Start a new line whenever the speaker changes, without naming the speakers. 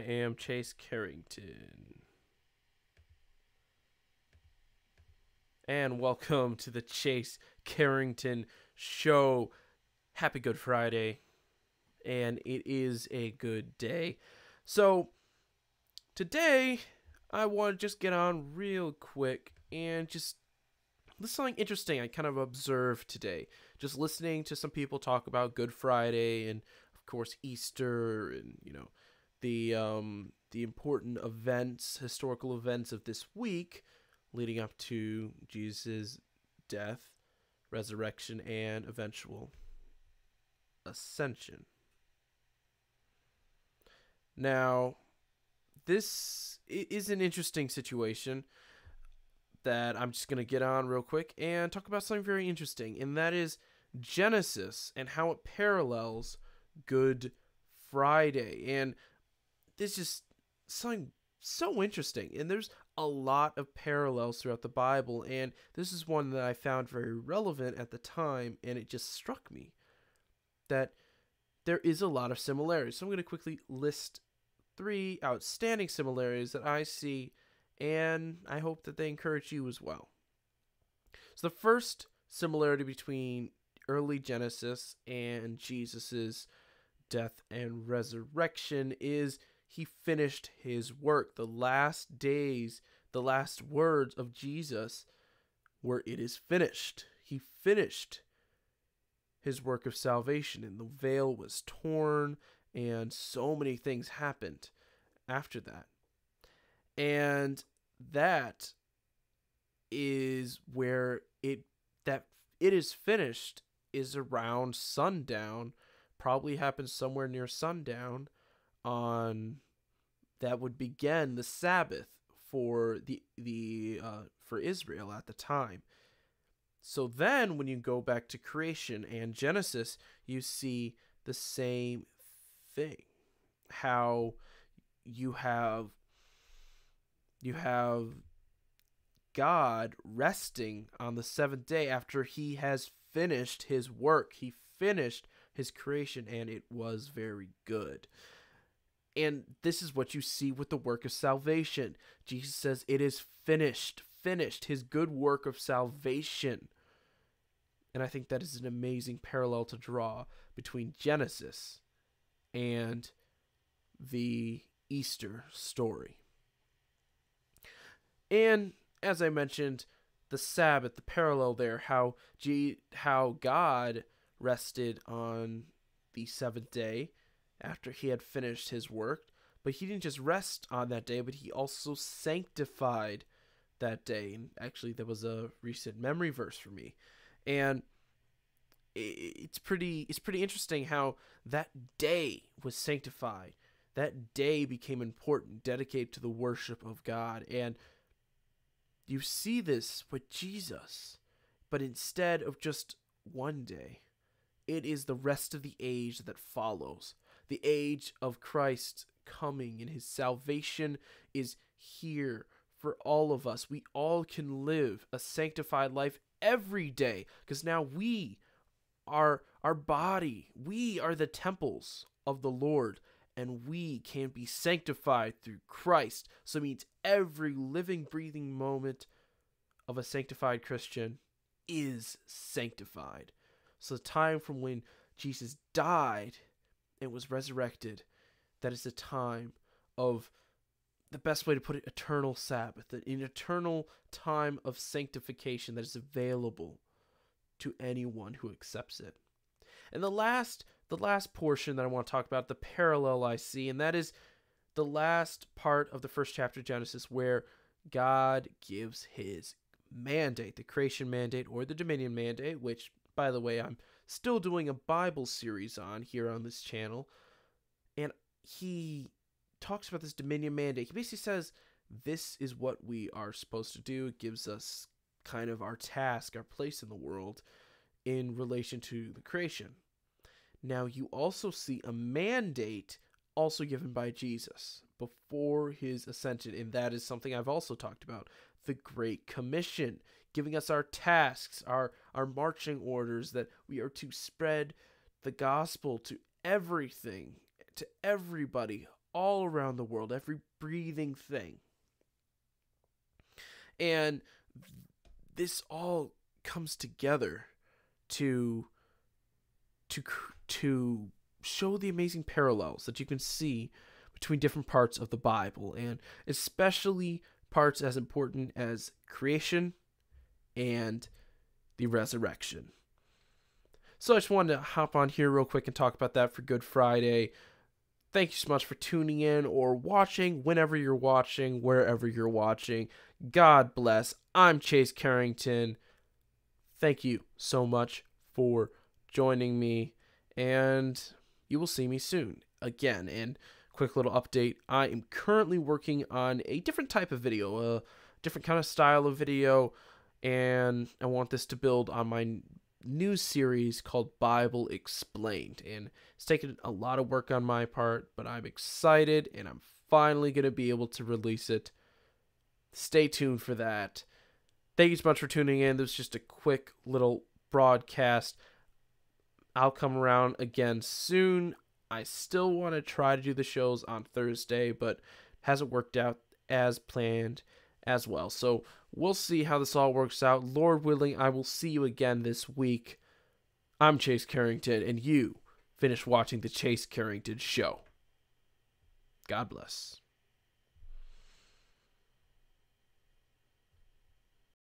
am Chase Carrington. And welcome to the Chase Carrington Show. Happy Good Friday. And it is a good day. So, today, I want to just get on real quick and just listen something interesting I kind of observed today. Just listening to some people talk about Good Friday and, of course, Easter and, the important events, historical events of this week leading up to Jesus' death, resurrection, and eventual ascension. Now, this is an interesting situation that I'm just going to get on real quick and talk about something very interesting, and that is Genesis and how it parallels Good Friday. And this is something so interesting, and there's a lot of parallels throughout the Bible, and this is one that I found very relevant at the time, and it just struck me that there is a lot of similarities. So I'm going to quickly list 3 outstanding similarities that I see, and I hope that they encourage you as well. So the first similarity between early Genesis and Jesus's death and resurrection is he finished his work. The last days, the last words of Jesus were, "It is finished." He finished his work of salvation, and the veil was torn, and so many things happened after that. And that is where it is finished is around sundown, probably happens somewhere near sundown on that would begin the Sabbath for for Israel at the time. So then when you go back to creation and Genesis, you see the same thing. How you have God resting on the 7th day after he has finished his work. He finished his creation, and it was very good. And this is what you see with the work of salvation. Jesus says, "It is finished," his good work of salvation. And I think that is an amazing parallel to draw between Genesis and the Easter story. And as I mentioned, the Sabbath, the parallel there, how God rested on the 7th day after he had finished his work. But he didn't just rest on that day, but he also sanctified that day. And actually, there was a recent memory verse for me. And it's pretty interesting how that day was sanctified. That day became important, dedicated to the worship of God. And you see this with Jesus, but instead of just one day, it is the rest of the age that follows. The age of Christ coming, and his salvation is here for all of us. We all can live a sanctified life every day, because now we are our body. We are the temples of the Lord, and we can be sanctified through Christ. So it means every living, breathing moment of a sanctified Christian is sanctified. So the time from when Jesus died and was resurrected, that is the time of, the best way to put it, eternal Sabbath, an eternal time of sanctification that is available to anyone who accepts it. And the last portion that I want to talk about, the parallel I see, and that is the last part of the first chapter of Genesis, where God gives his mandate, the creation mandate or the dominion mandate, which, by the way, I'm still doing a Bible series on here on this channel. And he talks about this dominion mandate. He basically says, this is what we are supposed to do. It gives us kind of our task, our place in the world in relation to the creation. Now, you also see a mandate also given by Jesus before his ascension, and that is something I've also talked about, the Great Commission, giving us our tasks, our marching orders, that we are to spread the gospel to everything, to everybody, all around the world, every breathing thing. And this all comes together to show the amazing parallels that you can see between different parts of the Bible, and especially parts as important as creation and the resurrection. So I just wanted to hop on here real quick and talk about that for Good Friday. Thank you so much for tuning in or watching whenever you're watching, wherever you're watching. God bless. I'm Chase Carrington. Thank you so much for joining me, and you will see me soon again. And quick little update, I am currently working on a different type of video, a different kind of style of video, and I want this to build on my new series called Bible Explained. And it's taken a lot of work on my part, but I'm excited, and I'm finally going to be able to release it. Stay tuned for that. Thank you so much for tuning in. This was just a quick little broadcast. I'll come around again soon. I still want to try to do the shows on Thursday, but hasn't worked out as planned as well. So we'll see how this all works out. Lord willing, I will see you again this week. I'm Chase Carrington, and you finish watching the Chase Carrington Show. God bless.